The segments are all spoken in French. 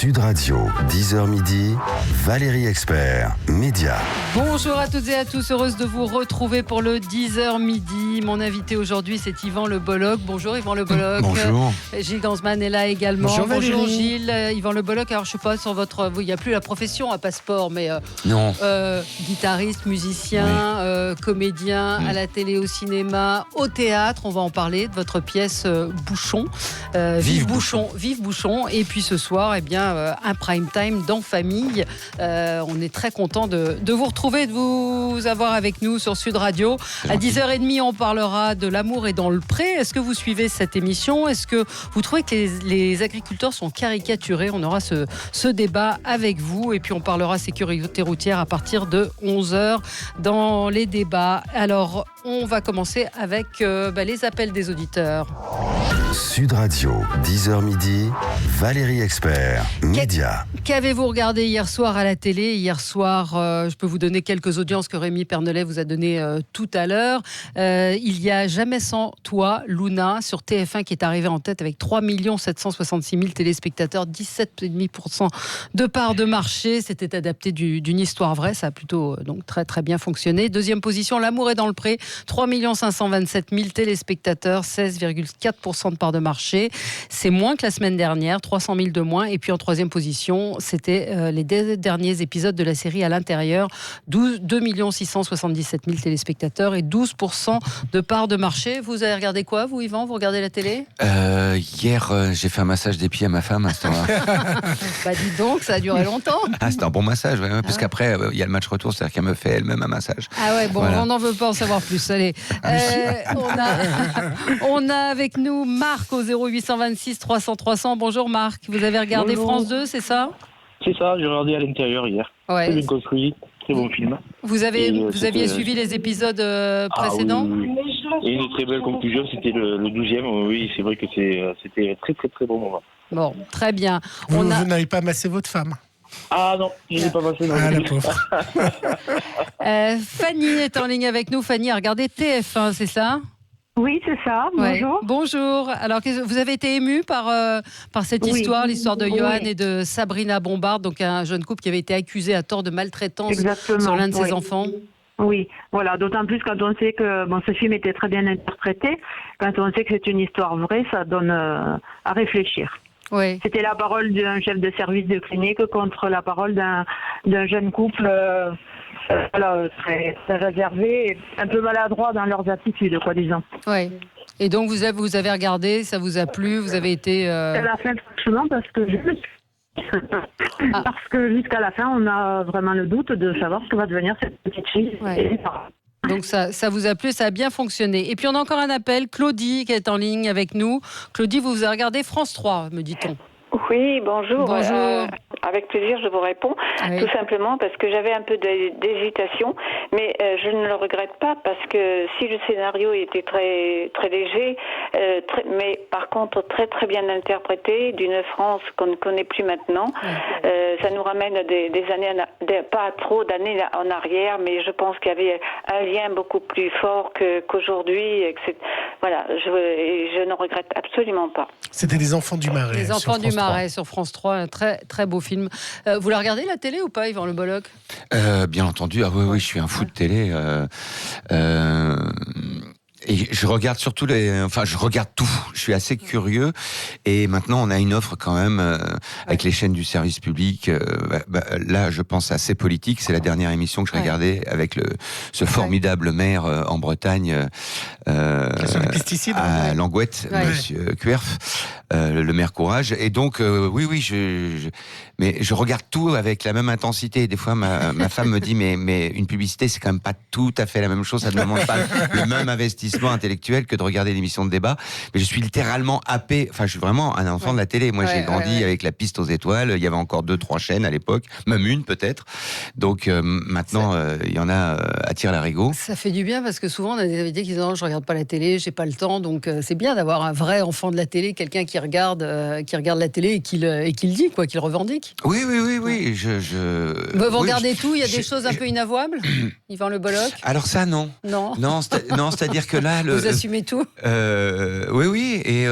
Sud Radio, 10h midi, Valérie Expert, Média. Bonjour à toutes et à tous, heureuse de vous retrouver pour le 10h midi. Mon invité aujourd'hui, c'est Yvan Le Bolloc. Bonjour Yvan Le Bolloc. Bonjour. Gilles Danzmann est là également. Bonjour Gilles. Yvan Le Bolloc, alors je sais pas sur votre... Il n'y a plus la profession à Passeport, mais Non. guitariste, musicien, comédien à la télé, au cinéma, au théâtre. On va en parler de votre pièce Bouchon. Vive Bouchon. Vive Bouchon. Et puis ce soir, un prime time dans Famille. On est très content de vous retrouver, de vous avoir avec nous sur Sud Radio. À 10h30, on parlera de l'amour et dans le pré. Est-ce que vous suivez cette émission? Est-ce que vous trouvez que les agriculteurs sont caricaturés? On aura ce débat avec vous. Et puis on parlera sécurité routière à partir de 11h dans les débats. Alors, on va commencer avec les appels des auditeurs. Sud Radio, 10h midi, Valérie Expert, Média. Qu'avez-vous regardé hier soir à la télé? Hier soir, je peux vous donner quelques audiences que Rémi Pernelet vous a données tout à l'heure. Il y a Jamais sans toi, Luna, sur TF1 qui est arrivé en tête avec 3 766 000 téléspectateurs, 17,5% de part de marché. C'était adapté d'une histoire vraie, ça a plutôt donc très très bien fonctionné. Deuxième position, L'amour est dans le pré, 3 527 000 téléspectateurs, 16,4% de part de marché. C'est moins que la semaine dernière, 300 000 de moins. Et puis en troisième position, c'était les derniers épisodes de la série À l'intérieur, 2 677 000 téléspectateurs et 12% de part de marché. Vous avez regardé quoi, vous, Yvan? Vous regardez la télé? Hier, j'ai fait un massage des pieds à ma femme à ce temps-là. Dis donc, ça a duré longtemps. Ah, c'était un bon massage, ouais, parce qu'après, il y a le match retour, c'est-à-dire qu'elle me fait elle-même un massage. Ah ouais, bon, voilà. On n'en veut pas en savoir plus. Allez, on a avec nous Marc au 0826 300 300. Bonjour Marc, vous avez regardé France 2, c'est ça? C'est ça, j'ai regardé À l'intérieur hier. Ouais. Très bien construit, très bon film. Vous aviez suivi les épisodes précédents? Oui. Et une très belle conclusion, c'était le 12e. Oui, c'est vrai que c'était un très très très bon moment. Bon, très bien. Vous n'avez pas massé votre femme? Ah non, je n'ai pas passé. Ah, la pauvre. Fanny est en ligne avec nous. Fanny a regardé TF1, c'est ça? Oui, c'est ça. Bonjour. Ouais. Bonjour. Alors, vous avez été ému par cette histoire, l'histoire de Johan et de Sabrina Bombard, donc un jeune couple qui avait été accusé à tort de maltraitance sur l'un de ses enfants. Oui, voilà. D'autant plus quand on sait que ce film était très bien interprété, quand on sait que c'est une histoire vraie, ça donne à réfléchir. Oui. C'était la parole d'un chef de service de clinique contre la parole d'un jeune couple très, très réservé, et un peu maladroit dans leurs attitudes, quoi, disons. Oui. Et donc vous avez regardé, ça vous a plu, vous avez été... À la fin, franchement, parce que jusqu'à la fin, on a vraiment le doute de savoir ce que va devenir cette petite fille. Ouais. Donc ça vous a plu, ça a bien fonctionné. Et puis on a encore un appel, Claudie qui est en ligne avec nous. Claudie, vous avez regardé France 3, me dit-on. Oui, bonjour. Bonjour. Avec plaisir, je vous réponds. Oui. Tout simplement parce que j'avais un peu d'hésitation, mais je ne le regrette pas parce que si le scénario était très très léger, mais par contre très très bien interprété, d'une France qu'on ne connaît plus maintenant, ça nous ramène des années, pas trop d'années en arrière, mais je pense qu'il y avait un lien beaucoup plus fort qu'aujourd'hui. Voilà, je ne regrette absolument pas. C'était Les Enfants du Marais. Les Enfants du Marais sur France 3, un très très beau film. Vous la regardez la télé ou pas, Yvan Le Bolloc? Bien entendu, oui, je suis un fou de télé. Et je regarde surtout je regarde tout. Je suis assez curieux. Et maintenant, on a une offre quand même avec les chaînes du service public. Là, je pense à C'est politique. C'est la dernière émission que je regardais avec ce formidable maire en Bretagne, sur les pesticides, à Langouette, Monsieur Cuerf, le maire Courage. Et donc, oui, mais je regarde tout avec la même intensité. Des fois, ma femme me dit, mais une publicité, c'est quand même pas tout à fait la même chose. Ça ne demande pas le même investissement intellectuel que de regarder l'émission de débat. Mais je suis littéralement happé. Enfin, je suis vraiment un enfant de la télé. Moi, j'ai grandi avec La Piste aux étoiles. Il y avait encore 2-3 chaînes à l'époque, même une peut-être. Donc maintenant, il y en a à tire-larigot. Ça fait du bien parce que souvent on a des invités qui disent non, je regarde pas la télé, j'ai pas le temps. Donc c'est bien d'avoir un vrai enfant de la télé, quelqu'un qui regarde la télé et qui le dit, quoi, qui le revendique. Oui. Vous regardez tout. Il y a des choses un peu inavouables, Yvan Le Bolloc. Alors ça, non. Non, c'est-à-dire que là, vous assumez tout. Oui, et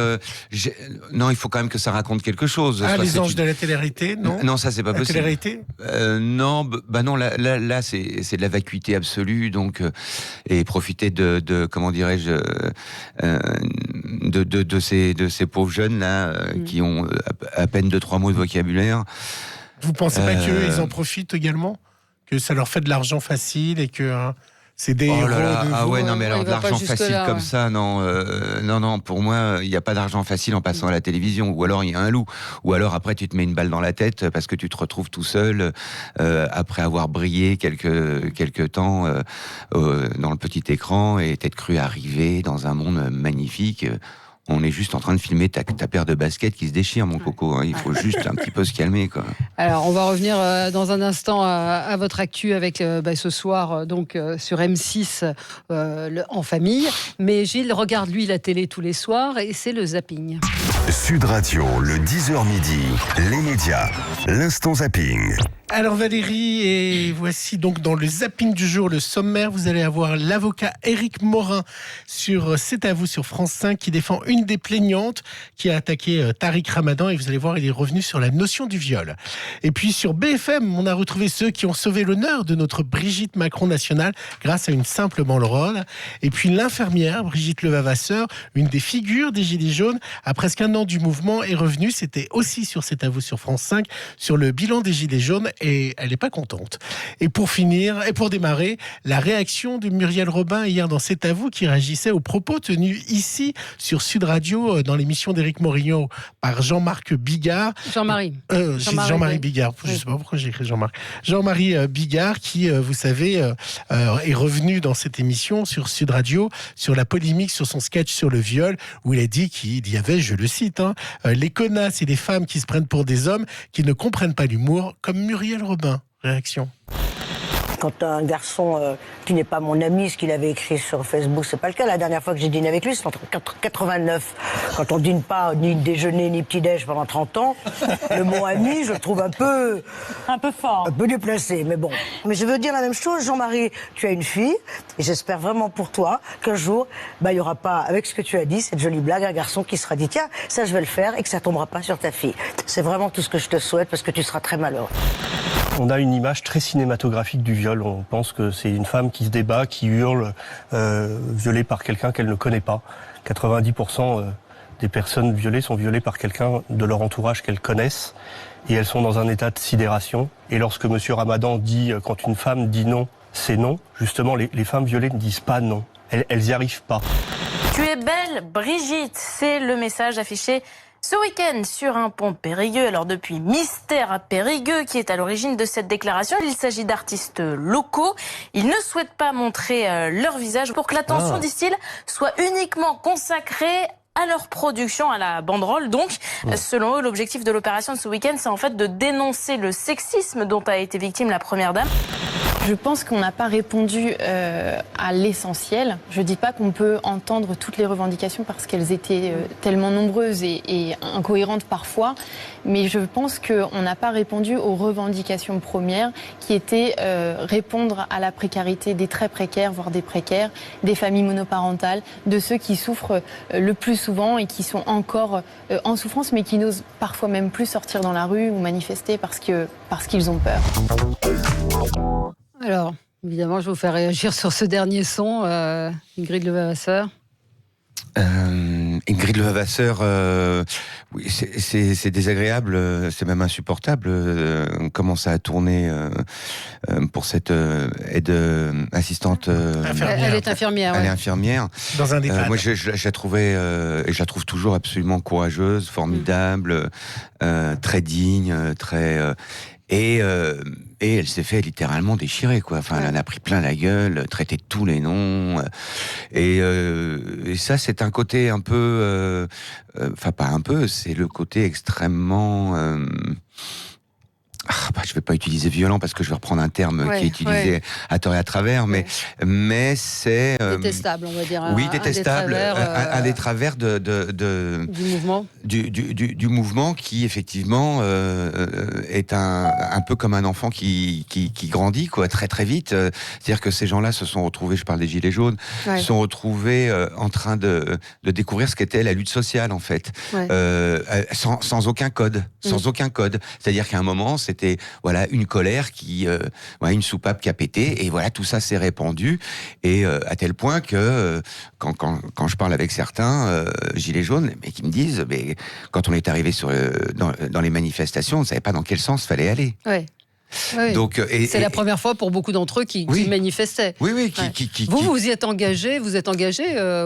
non, il faut quand même que ça raconte quelque chose. Ah, les anges de la télé-réalité, non? Non, ça c'est pas possible. La télé-réalité? Non, non, là c'est de la vacuité absolue, donc et profiter de comment dirais-je, de ces pauvres jeunes là qui ont à peine 2-3 mots de vocabulaire. Vous pensez pas qu'eux, ils en profitent également? Que ça leur fait de l'argent facile et que c'est des héros là. de Ah ouais, non, mais alors il de va pas l'argent facile jusque-là, comme ouais. ça, non, non, pour moi, il n'y a pas d'argent facile en passant à la télévision, ou alors il y a un loup, ou alors après tu te mets une balle dans la tête parce que tu te retrouves tout seul après avoir brillé quelques temps dans le petit écran et t'être cru arriver dans un monde magnifique. On est juste en train de filmer ta paire de baskets qui se déchire, mon coco. Hein. Il faut juste un petit peu se calmer, quoi. Alors, on va revenir dans un instant à votre actu avec ce soir donc sur M6 en famille. Mais Gilles regarde lui la télé tous les soirs et c'est le zapping. Sud Radio, le 10h midi, les médias, l'instant zapping. Alors Valérie, et voici donc dans le zapping du jour, le sommaire, vous allez avoir l'avocat Éric Morin sur C'est à vous sur France 5 qui défend une des plaignantes qui a attaqué Tariq Ramadan et vous allez voir, il est revenu sur la notion du viol. Et puis sur BFM, on a retrouvé ceux qui ont sauvé l'honneur de notre Brigitte Macron nationale grâce à une simple banderole. Et puis l'infirmière Brigitte Levavasseur, une des figures des Gilets jaunes, à presque un an du mouvement est revenue, c'était aussi sur C'est à vous sur France 5, sur le bilan des Gilets jaunes. Et elle n'est pas contente. Et pour finir, et pour démarrer, la réaction de Muriel Robin hier dans C'est à vous, qui réagissait aux propos tenus ici sur Sud Radio dans l'émission d'Éric Morillon par Jean-Marc Bigard. Jean-Marie. Jean-Marie Bigard. Je ne sais pas pourquoi j'ai écrit Jean-Marc. Jean-Marie Bigard qui, vous savez, est revenu dans cette émission sur Sud Radio sur la polémique sur son sketch sur le viol où il a dit qu'il y avait, je le cite, les connasses et les femmes qui se prennent pour des hommes qui ne comprennent pas l'humour comme Muriel Robin. Réaction. Quand un garçon qui n'est pas mon ami, ce qu'il avait écrit sur Facebook, c'est pas le cas. La dernière fois que j'ai dîné avec lui, c'est en 89. Quand on dîne pas ni déjeuner ni petit-déj pendant 30 ans, le mot ami, je le trouve un peu fort, un peu déplacé. Mais bon. Mais je veux dire la même chose, Jean-Marie, tu as une fille, et j'espère vraiment pour toi qu'un jour, il y aura pas, avec ce que tu as dit, cette jolie blague, un garçon qui sera dit, tiens, ça je vais le faire, et que ça tombera pas sur ta fille. C'est vraiment tout ce que je te souhaite, parce que tu seras très malheureux. On a une image très cinématographique du viol. On pense que c'est une femme qui se débat, qui hurle, violée par quelqu'un qu'elle ne connaît pas. 90% des personnes violées sont violées par quelqu'un de leur entourage qu'elles connaissent. Et elles sont dans un état de sidération. Et lorsque M. Ramadan dit, quand une femme dit non, c'est non, justement, les femmes violées ne disent pas non. Elles n'y arrivent pas. Tu es belle, Brigitte, c'est le message affiché ce week-end sur un pont Périgueux. Alors depuis Mystère à Périgueux qui est à l'origine de cette déclaration, il s'agit d'artistes locaux. Ils ne souhaitent pas montrer leur visage pour que l'attention, disent-ils, soit uniquement consacrée à leur production, à la banderole. Donc, selon eux, l'objectif de l'opération de ce week-end, c'est en fait de dénoncer le sexisme dont a été victime la première dame. Je pense qu'on n'a pas répondu à l'essentiel. Je ne dis pas qu'on peut entendre toutes les revendications parce qu'elles étaient tellement nombreuses et incohérentes parfois, mais je pense qu'on n'a pas répondu aux revendications premières qui étaient répondre à la précarité des très précaires, voire des précaires, des familles monoparentales, de ceux qui souffrent le plus souvent et qui sont encore en souffrance, mais qui n'osent parfois même plus sortir dans la rue ou manifester parce qu'ils ont peur. Alors, évidemment, je vais vous faire réagir sur ce dernier son, Ingrid Levavasseur. Ingrid Levavasseur, oui, c'est désagréable, c'est même insupportable. Comment ça a tourné pour cette aide assistante Elle est infirmière. Elle est infirmière. Dans un EHPAD. Moi, je la trouvais, et je la trouve toujours absolument courageuse, formidable, très digne, très. Et elle s'est fait littéralement déchirer, quoi. Enfin, elle en a pris plein la gueule, traité de tous les noms. Et ça, c'est un côté un peu... Enfin, pas un peu, c'est le côté extrêmement... je vais pas utiliser violent parce que je vais reprendre un terme qui est utilisé à tort et à travers, mais c'est détestable, on va dire. Oui, détestable. Un des travers du mouvement. Du mouvement qui effectivement est un peu comme un enfant qui grandit quoi, très très vite. C'est-à-dire que ces gens-là se sont retrouvés, je parle des Gilets jaunes, se sont retrouvés en train de découvrir ce qu'était la lutte sociale en fait, sans aucun code, aucun code. C'est-à-dire qu'à un moment, c'était une colère une soupape qui a pété, et voilà, tout ça s'est répandu, et à tel point que quand je parle avec certains Gilets jaunes, mais qui me disent, mais quand on est arrivé dans les manifestations, on ne savait pas dans quel sens fallait aller. Ouais. Oui. Donc, c'est la première fois pour beaucoup d'entre eux qui manifestaient. Oui. Vous y êtes engagé,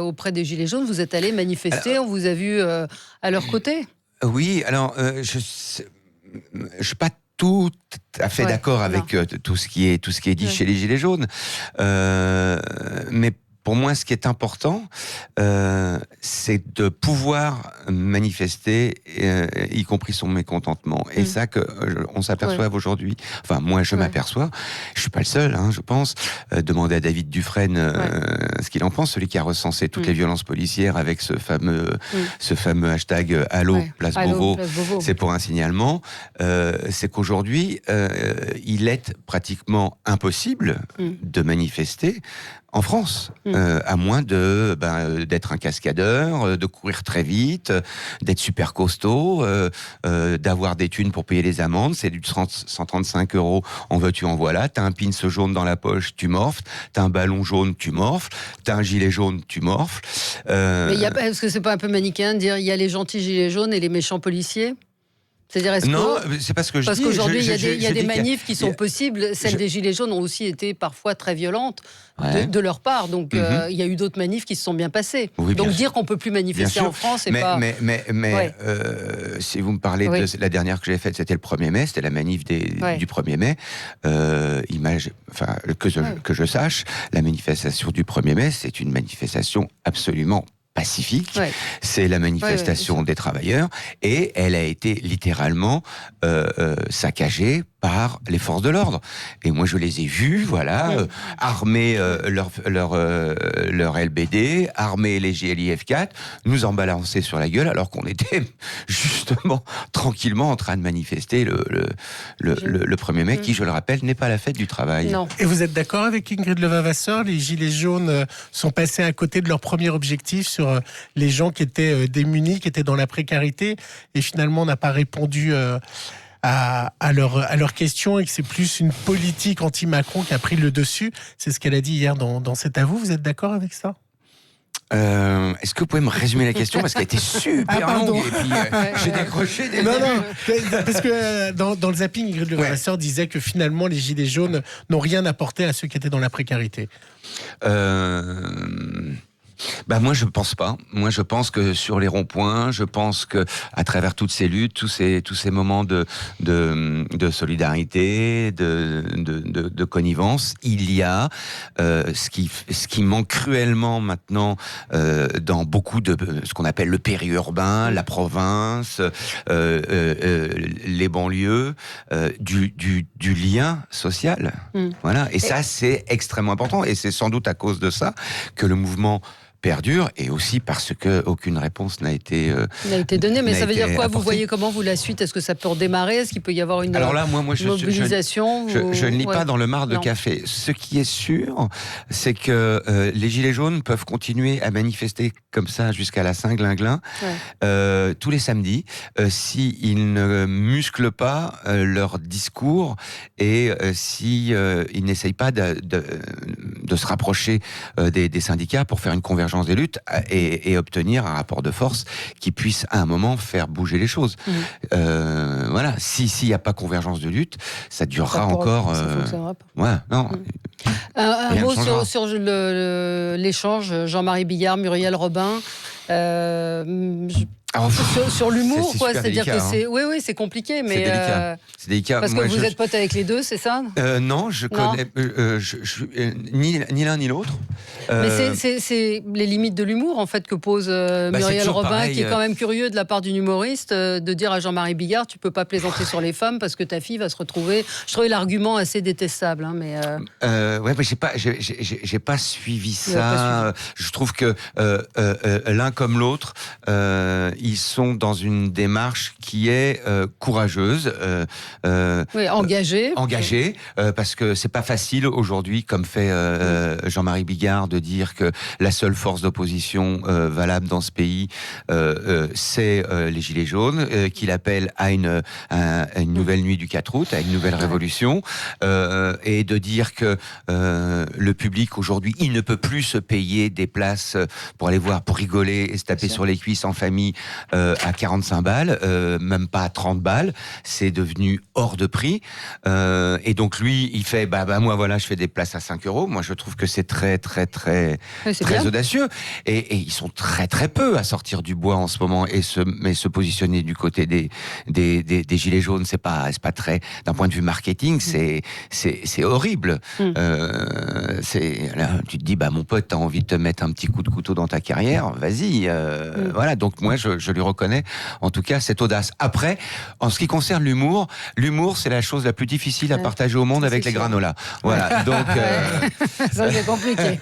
auprès des Gilets jaunes, vous êtes allé manifester, on vous a vu à leur côté. Oui, alors je suis pas tout à fait d'accord avec tout ce qui est dit chez les Gilets jaunes, mais pour moi, ce qui est important, c'est de pouvoir manifester, y compris son mécontentement. Et ça, on s'aperçoit aujourd'hui. Enfin, moi, je m'aperçois. Je suis pas le seul, je pense. Demandez à David Dufresne ce qu'il en pense, celui qui a recensé toutes les violences policières avec ce fameux hashtag Allo, place Beauvau. C'est pour un signalement. C'est qu'aujourd'hui, il est pratiquement impossible de manifester en France, à moins d'être un cascadeur, de courir très vite, d'être super costaud, d'avoir des thunes pour payer les amendes. C'est du 135 €, en veux-tu, en voilà. T'as un pins jaune dans la poche, tu morfles. T'as un ballon jaune, tu morfles. T'as un gilet jaune, tu morfles. Mais est-ce que c'est pas un peu manichéen de dire il y a les gentils gilets jaunes et les méchants policiers ? C'est-à-dire, non, c'est pas ce que je dis. Parce qu'aujourd'hui, il y a des manifs qui sont possibles. Celles des Gilets jaunes ont aussi été parfois très violentes de leur part. Donc, il y a eu d'autres manifs qui se sont bien passés. Oui, donc, dire qu'on peut plus manifester en France, c'est pas... Mais si vous me parlez de la dernière que j'ai faite, c'était le 1er mai, c'était la manif du 1er mai. Que je sache, la manifestation du 1er mai, c'est une manifestation absolument pacifique, c'est la manifestation des travailleurs, et elle a été littéralement saccagée par les forces de l'ordre. Et moi, je les ai vus, armer leur LBD, armer les GLIF 4, nous en balancer sur la gueule, alors qu'on était justement tranquillement en train de manifester le 1er mai, qui, je le rappelle, n'est pas la fête du travail. Non. Et vous êtes d'accord avec Ingrid Levin-Vasseur ? Les Gilets jaunes sont passés à côté de leur premier objectif sur les gens qui étaient démunis, qui étaient dans la précarité, et finalement on n'a pas répondu à leurs questions, et que c'est plus une politique anti-Macron qui a pris le dessus. C'est ce qu'elle a dit hier dans C'est à vous. Vous êtes d'accord avec ça ? Est-ce que vous pouvez me résumer la question, parce qu'elle était super longue, et puis j'ai décroché des... Non, parce que dans le zapping, Ingrid Levin-Vasseur disait que finalement les Gilets jaunes n'ont rien apporté à ceux qui étaient dans la précarité. Moi, je pense pas. Moi, je pense que sur les ronds-points, je pense que à travers toutes ces luttes, tous ces moments de solidarité, de connivence, il y a ce qui manque cruellement maintenant dans beaucoup de ce qu'on appelle le périurbain, la province, les banlieues, du lien social. Voilà. Et ça, c'est extrêmement important. Et c'est sans doute à cause de ça que le mouvement perdure, et aussi parce que aucune réponse n'a été donnée. Mais ça veut dire quoi ? Vous voyez comment vous la suite ? Est-ce que ça peut redémarrer ? Est-ce qu'il peut y avoir une mobilisation ? Je ne lis pas dans le marc de café. Ce qui est sûr, c'est que les Gilets jaunes peuvent continuer à manifester comme ça jusqu'à la Saint-Glinglin tous les samedis, s'ils ne musclent pas leur discours, et s'ils n'essayent pas de se rapprocher des syndicats pour faire une convergence des luttes et obtenir un rapport de force qui puisse à un moment faire bouger les choses. S'il n'y a pas convergence de lutte, ça durera encore. Ça fonctionnera pas. Un mot sur l'échange Jean-Marie Bigard, Muriel Robin. sur l'humour, c'est quoi. super C'est-à-dire délicat, que c'est, oui, c'est compliqué, mais c'est délicat. Parce que vous êtes pote avec les deux, c'est ça? Non, je connais ni l'un ni l'autre. Mais c'est les limites de l'humour en fait que pose Muriel Robin, pareil, qui est quand même curieux de la part d'une humoriste de dire à Jean-Marie Bigard, tu peux pas plaisanter sur les femmes parce que ta fille va se retrouver. Je trouvais l'argument assez détestable, hein, mais. Ouais, mais j'ai pas suivi ça. Je trouve que l'un comme l'autre, ils sont dans une démarche qui est courageuse, engagée, parce que c'est pas facile aujourd'hui, comme fait Jean-Marie Bigard, de dire que la seule force d'opposition valable dans ce pays, c'est les Gilets jaunes, qu'il appelle à une nouvelle nuit du 4 août, à une nouvelle révolution, et de dire que le public aujourd'hui, il ne peut plus se payer des places pour aller voir, pour rigoler et se taper sur les cuisses en famille à 45 balles, même pas à 30 balles, c'est devenu hors de prix. Et donc lui, il fait, moi voilà, je fais des places à 5 €. Moi, je trouve que c'est très audacieux. Et ils sont très peu à sortir du bois en ce moment et se positionner du côté des gilets jaunes, c'est pas très, d'un point de vue marketing, c'est horrible. Là, tu te dis, mon pote, t'as envie de te mettre un petit coup de couteau dans ta carrière, vas-y. Voilà, donc moi, je lui reconnais, en tout cas, cette audace. Après, en ce qui concerne l'humour, c'est la chose la plus difficile à partager au monde avec les granolas. Voilà, donc... Ça, c'est compliqué.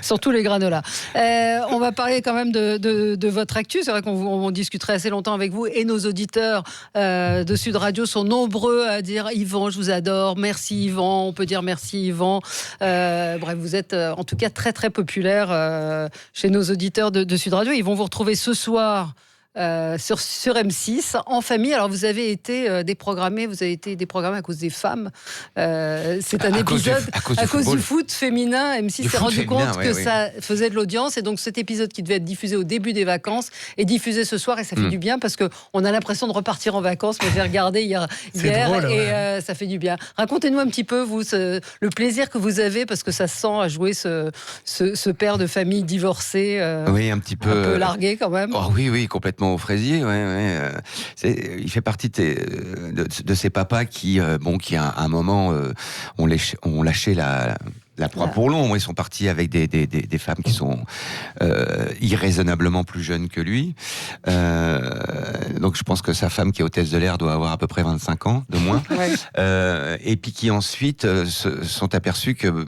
Surtout les granolas. On va parler quand même de votre actu. C'est vrai qu'on discuterait assez longtemps avec vous, et nos auditeurs de Sud Radio sont nombreux à dire « Yvan, je vous adore, merci Yvan », on peut dire « merci Yvan ». Bref, vous êtes en tout cas très populaire chez nos auditeurs de Sud Radio. Ils vont vous retrouver ce soir sur M6 en famille. Alors vous avez été déprogrammé à cause des femmes. C'est un épisode à cause du foot féminin. M6 s'est rendu compte que ça faisait de l'audience, et donc cet épisode qui devait être diffusé au début des vacances est diffusé ce soir, et ça fait du bien parce que on a l'impression de repartir en vacances. Mais j'ai regardé hier drôle, et ça fait du bien. Racontez-nous un petit peu vous le plaisir que vous avez, parce que ça se sent à jouer ce père de famille divorcé, un petit peu largué quand même. Oh oui, complètement au fraisier, il fait partie de ces papas qui à un moment ont lâché la proie pour l'ombre. Ils sont partis avec des femmes qui sont irraisonnablement plus jeunes que lui. Donc je pense que sa femme, qui est hôtesse de l'air, doit avoir à peu près 25 ans de moins. Et puis qui ensuite se sont aperçus que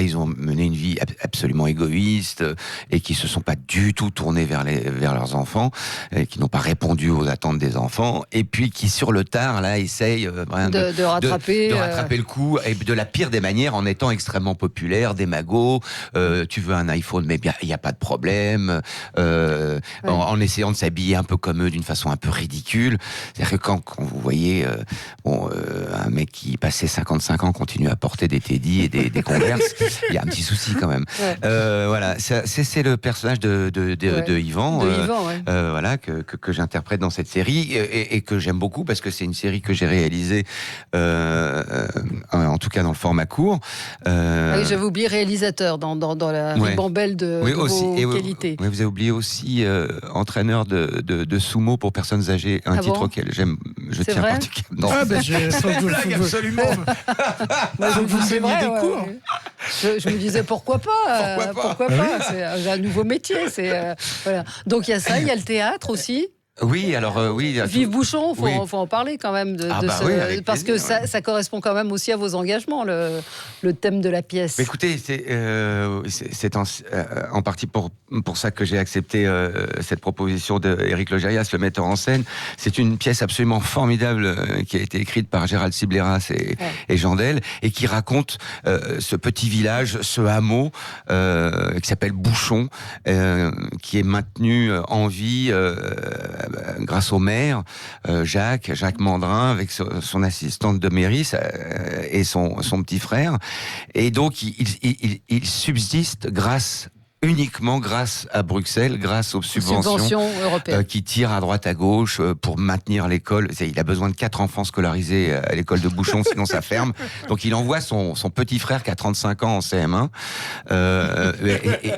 ils ont mené une vie absolument égoïste, et qui se sont pas du tout tournés vers leurs enfants, et qui n'ont pas répondu aux attentes des enfants, et puis qui sur le tard là essayent de rattraper le coup, et de la pire des manières, en étant extrêmement populaire, démago. Tu veux un iPhone, mais bien il y a pas de problème. En essayant de s'habiller un peu comme eux, d'une façon un peu ridicule. C'est-à-dire que quand vous voyez un mec qui passait 55 ans continue à porter des Teddy et des Converse, il y a un petit souci quand même. Voilà, c'est le personnage de Yvan, que j'interprète dans cette série, et que j'aime beaucoup, parce que c'est une série que j'ai réalisée en tout cas dans le format court. J'avais oublié réalisateur dans la ribambelle de vos qualités. Vous avez oublié aussi entraîneur de sumo pour personnes âgées, un titre auquel je tiens particulièrement. Sans blague, absolument. Vous aimiez des cours. Je me disais pourquoi pas. Pourquoi pas. C'est un nouveau métier. Voilà. Donc il y a ça, il y a le théâtre aussi. Oui, alors oui. Vive Bouchon, faut en parler quand même parce que ça correspond quand même aussi à vos engagements, le thème de la pièce. Mais écoutez, c'est en partie pour ça que j'ai accepté cette proposition d'Éric Logérias, le metteur en scène. C'est une pièce absolument formidable qui a été écrite par Gérald Sibleras et Jandel, et qui raconte ce petit village, ce hameau qui s'appelle Bouchon, qui est maintenu en vie grâce au maire Jacques Mandrin, avec son assistante de mairie et son petit frère, et donc il subsiste grâce uniquement grâce à Bruxelles, grâce aux subventions européennes qui tirent à droite à gauche pour maintenir l'école. Il a besoin de 4 enfants scolarisés à l'école de Bouchon, sinon ça ferme. Donc il envoie son petit frère qui a 35 ans en CM1.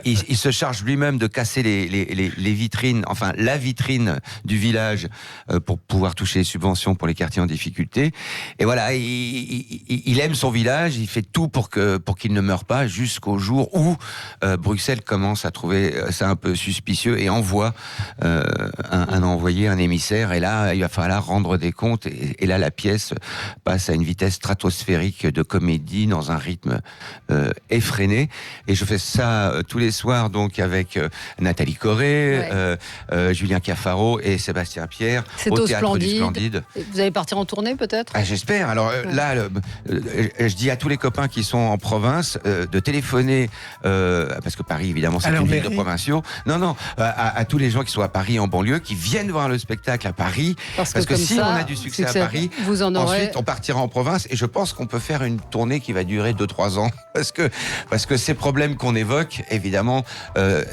Il se charge lui-même de casser les vitrines, enfin la vitrine du village pour pouvoir toucher les subventions pour les quartiers en difficulté. Et voilà, il aime son village, il fait tout pour qu'il ne meure pas jusqu'au jour où Bruxelles commence à trouver ça un peu suspicieux et envoie un envoyé, un émissaire. Et là, il va falloir rendre des comptes. Et là, la pièce passe à une vitesse stratosphérique de comédie dans un rythme effréné. Et je fais ça tous les soirs donc avec Nathalie Corré, Julien Cafaro et Sébastien Pierre au Théâtre du Splendide. Vous allez partir en tournée peut-être ? J'espère. Alors là, je dis à tous les copains qui sont en province de téléphoner, parce que Paris évidemment c'est une ville de provinciaux. Non, à tous les gens qui sont à Paris en banlieue, qui viennent voir le spectacle à Paris, parce que si on a du succès à Paris, ensuite on partira en province et je pense qu'on peut faire une tournée qui va durer 2-3 ans parce que ces problèmes qu'on évoque, évidemment,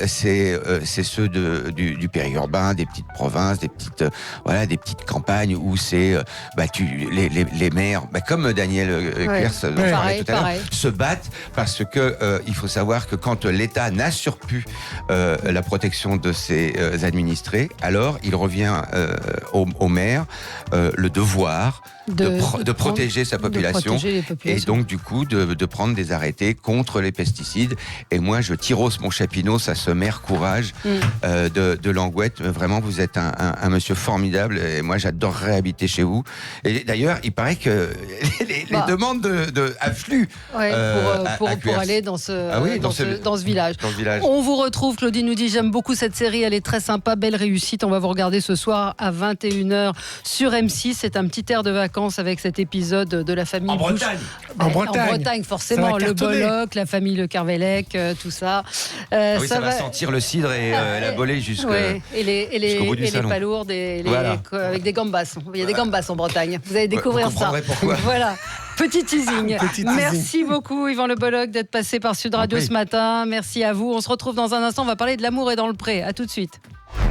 c'est ceux du périurbain, des petites provinces, des petites campagnes où c'est les maires, comme Daniel Kers dont parlait tout à l'heure, se battent parce que il faut savoir que quand l'État n'assure plus la protection de ses administrés, alors il revient au maire le devoir de protéger sa population et donc du coup de prendre des arrêtés contre les pesticides. Et moi je tirose mon chapineau, ça se maire courage de Langouette. Vraiment, vous êtes un monsieur formidable et moi j'adorerais habiter chez vous. Et d'ailleurs il paraît que les demandes affluent pour aller dans ce village. On vous retrouve, Claudine nous dit j'aime beaucoup cette série, elle est très sympa, belle réussite, on va vous regarder ce soir à 21h sur M6. C'est un petit air de vacances avec cet épisode de la famille en Bretagne. En Bretagne forcément, le Bolloc, la famille Le Carvellec, tout ça. Ça va sentir le cidre et la bolée jusqu'au bout du salon. Les palourdes avec des gambas. Il y a des gambas en Bretagne. Vous allez découvrir ça. Pourquoi. Voilà. Petit teasing. Merci beaucoup Yvan Le Bolloc d'être passé par Sud Radio ce matin. Merci à vous. On se retrouve dans un instant. On va parler de l'amour et dans le pré. À tout de suite.